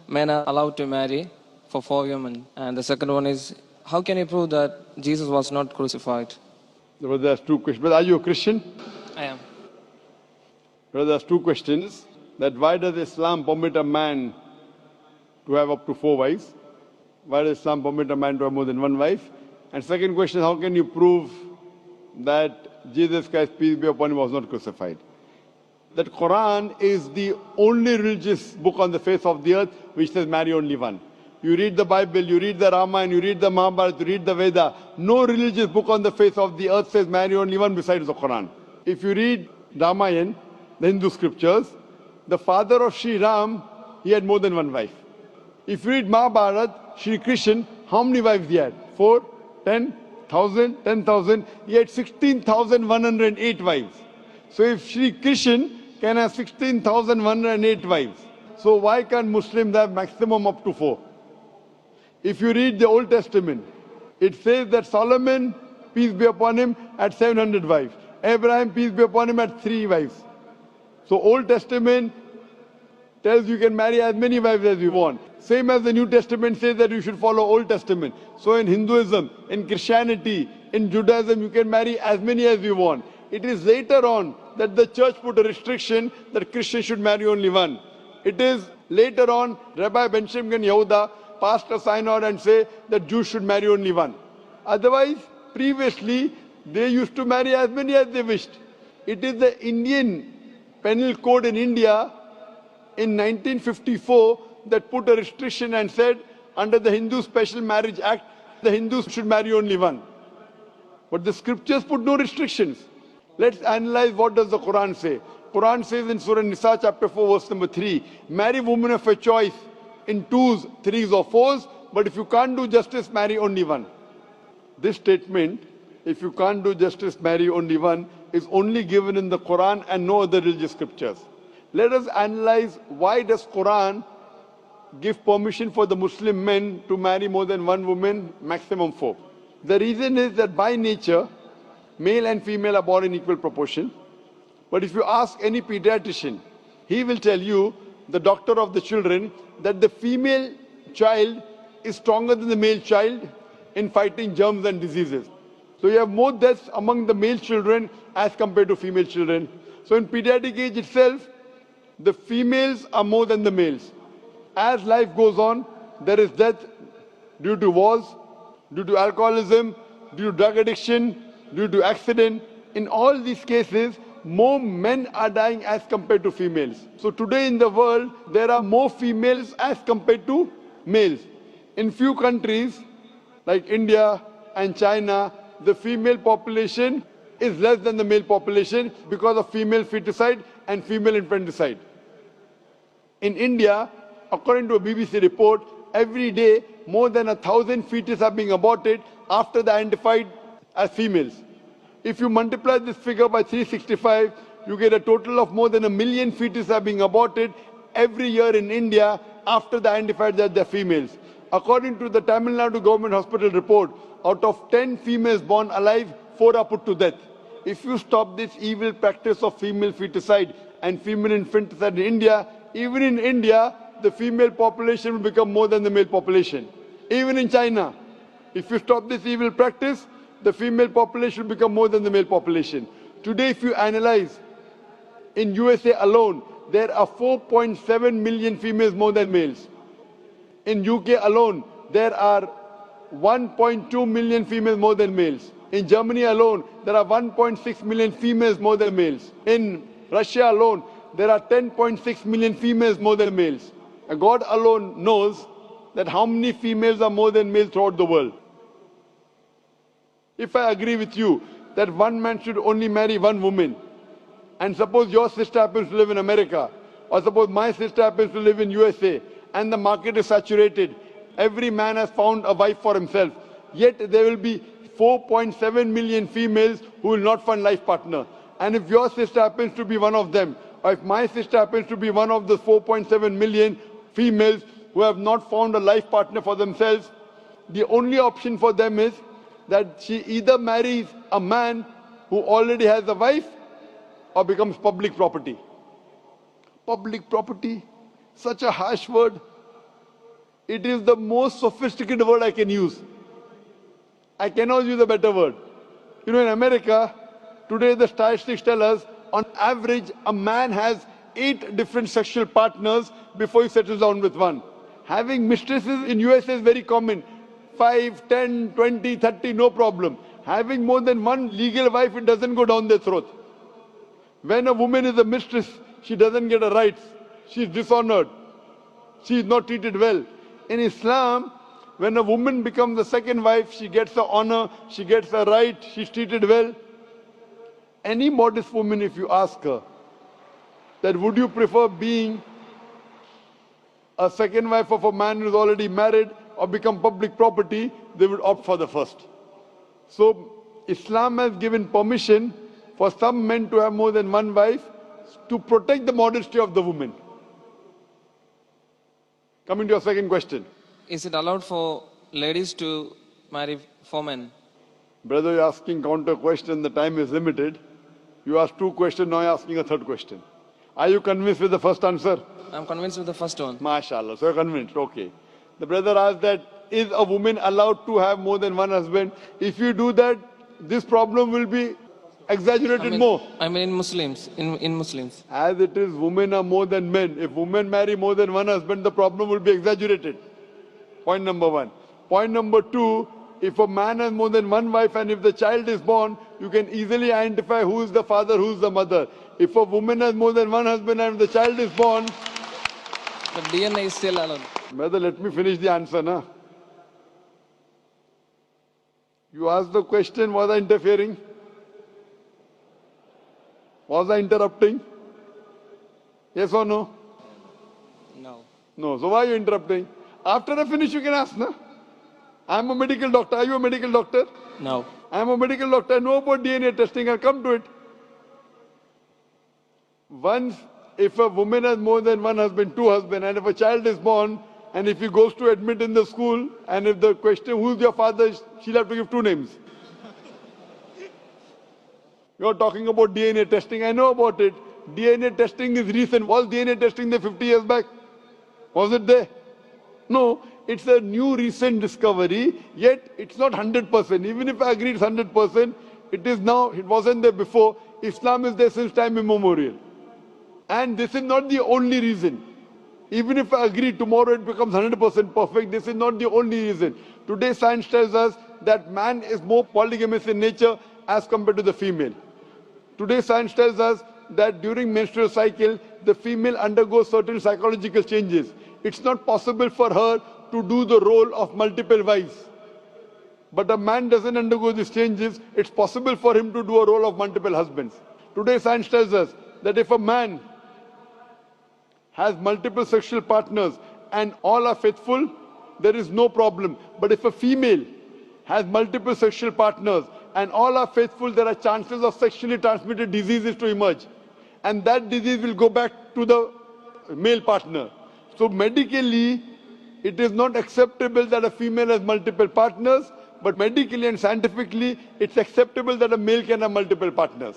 men are allowed to marry for 4 women. And the second one is, how can you prove that Jesus was not crucified? Brother, there's two questions. Brother, are you a Christian? I am. Brother, there's two questions. That why does Islam permit a man to have up to 4 wives? Why does Islam permit a man to have more than 1 wife? And second question, how can you prove that Jesus Christ, peace be upon him, was not crucified? That Quran is the only religious book on the face of the earth which says marry only one. You read the Bible, you read the Ramayana, you read the Mahabharata, you read the Veda. No religious book on the face of the earth says marry only one besides the Quran. If you read Ramayana, the Hindu scriptures, the father of Sri Ram, he had more than 1 wife. If you read Mahabharata, Sri Krishna, how many wives he had? 4, 10, 1,000, 10,000. He had 16,108 wives. So if Sri Krishna can have 16,108 wives, so why can't Muslims have maximum up to 4? If you read the Old Testament, it says that Solomon, peace be upon him, had 700 wives. Abraham, peace be upon him, had 3 wives. So Old Testament tells you can marry as many wives as you want. Same as the New Testament says that you should follow Old Testament. So in Hinduism, in Christianity, in Judaism, you can marry as many as you want. It is later on that the church put a restriction that Christians should marry only one. It is later on Rabbi Benjamin Yehuda passed a synod and say that Jews should marry only one. Otherwise, previously, they used to marry as many as they wished. It is the Indian penal code in India in 1954 that put a restriction and said under the Hindu Special Marriage Act, the Hindus should marry only one. But the scriptures put no restrictions. Let's analyze what does the Quran say. Quran says in Surah Nisa chapter 4 verse number 3, marry women of your choice in 2s, 3s or 4s, but if you can't do justice, marry only one. This statement, if you can't do justice, marry only one, is only given in the Quran and no other religious scriptures. Let us analyze why does Quran give permission for the Muslim men to marry more than 1 woman, maximum 4. The reason is that by nature, male and female are born in equal proportion. But if you ask any pediatrician, he will tell you, the doctor of the children, that the female child is stronger than the male child in fighting germs and diseases. So you have more deaths among the male children as compared to female children. So in pediatric age itself, the females are more than the males. As life goes on, there is death due to wars, due to alcoholism, due to drug addiction, due to accident. In all these cases, more men are dying as compared to females. So today in the world, there are more females as compared to males. In few countries, like India and China, the female population is less than the male population because of female feticide and female infanticide. In India, according to a BBC report, every day more than 1,000 fetuses are being aborted after they are identified as females. If you multiply this figure by 365, you get a total of more than 1 million fetuses are being aborted every year in India after they are identified that they are females. According to the Tamil Nadu government hospital report, out of 10 females born alive, 4 are put to death. If you stop this evil practice of female feticide and female infanticide in India, even in India, the female population will become more than the male population. Even in China, if you stop this evil practice, the female population will become more than the male population. Today, if you analyze, in USA alone, there are 4.7 million females more than males. In UK alone, there are 1.2 million females more than males. In Germany alone, there are 1.6 million females more than males. In Russia alone, there are 10.6 million females more than males. And God alone knows that how many females are more than males throughout the world. If I agree with you that one man should only marry one woman, and suppose your sister happens to live in America, or suppose my sister happens to live in USA, and the market is saturated, every man has found a wife for himself, yet there will be 4.7 million females who will not find life partner. And if your sister happens to be one of them, or if my sister happens to be one of the 4.7 million females who have not found a life partner for themselves, the only option for them is that she either marries a man who already has a wife or becomes public property. Public property? Such a harsh word. It is the most sophisticated word I can use. I cannot use a better word. You know, in America, today the statistics tell us, on average, a man has 8 different sexual partners before he settles down with one. Having mistresses in US is very common. 5, 10, 20, 30, no problem. Having more than one legal wife, it doesn't go down their throat. When a woman is a mistress, she doesn't get her rights. She is dishonored. She is not treated well. In Islam, when a woman becomes the second wife, she gets the honor, she gets the right, she's treated well. Any modest woman, if you ask her, that would you prefer being a second wife of a man who's already married or become public property, they would opt for the first. So Islam has given permission for some men to have more than one wife to protect the modesty of the woman. Coming to your second question. Is it allowed for ladies to marry 4 men? Brother, you're asking counter question, the time is limited. You asked 2 questions, now you're asking a 3rd question. Are you convinced with the first answer? I'm convinced with the first one. MashaAllah, so you're convinced, okay. The brother asked that, is a woman allowed to have more than one husband? If you do that, this problem will be exaggerated more. I mean in Muslims, in Muslims. As it is, women are more than men. If women marry more than one husband, the problem will be exaggerated. Point number 1. Point number 2, if a man has more than one wife and if the child is born, you can easily identify who is the father, who is the mother. If a woman has more than one husband and the child is born... The DNA is still allowed. Brother, let me finish the answer, na? You asked the question, was I interfering? Was I interrupting? Yes or no? No. No. So why are you interrupting? After I finish, you can ask, na? I'm a medical doctor. Are you a medical doctor? No. I'm a medical doctor. I know about DNA testing. I'll come to it. Once, if a woman has more than one husband, 2 husbands, and if a child is born, and if he goes to admit in the school, and if the question, who's your father, she'll have to give 2 names. You're talking about DNA testing. I know about it. DNA testing is recent. Was DNA testing there 50 years back? Was it there? No. It's a new recent discovery, yet it's not 100%. Even if I agree it's 100%, it is now, it wasn't there before. Islam is there since time immemorial. And this is not the only reason. Even if I agree tomorrow it becomes 100% perfect, this is not the only reason. Today science tells us that man is more polygamous in nature as compared to the female. Today science tells us that during menstrual cycle, the female undergoes certain psychological changes. It's not possible for her to do the role of multiple wives. But a man doesn't undergo these changes. It's possible for him to do a role of multiple husbands. Today science tells us that if a man has multiple sexual partners and all are faithful, there is no problem. But if a female has multiple sexual partners and all are faithful, there are chances of sexually transmitted diseases to emerge. And that disease will go back to the male partner. So medically, it is not acceptable that a female has multiple partners, but medically and scientifically, it's acceptable that a male can have multiple partners.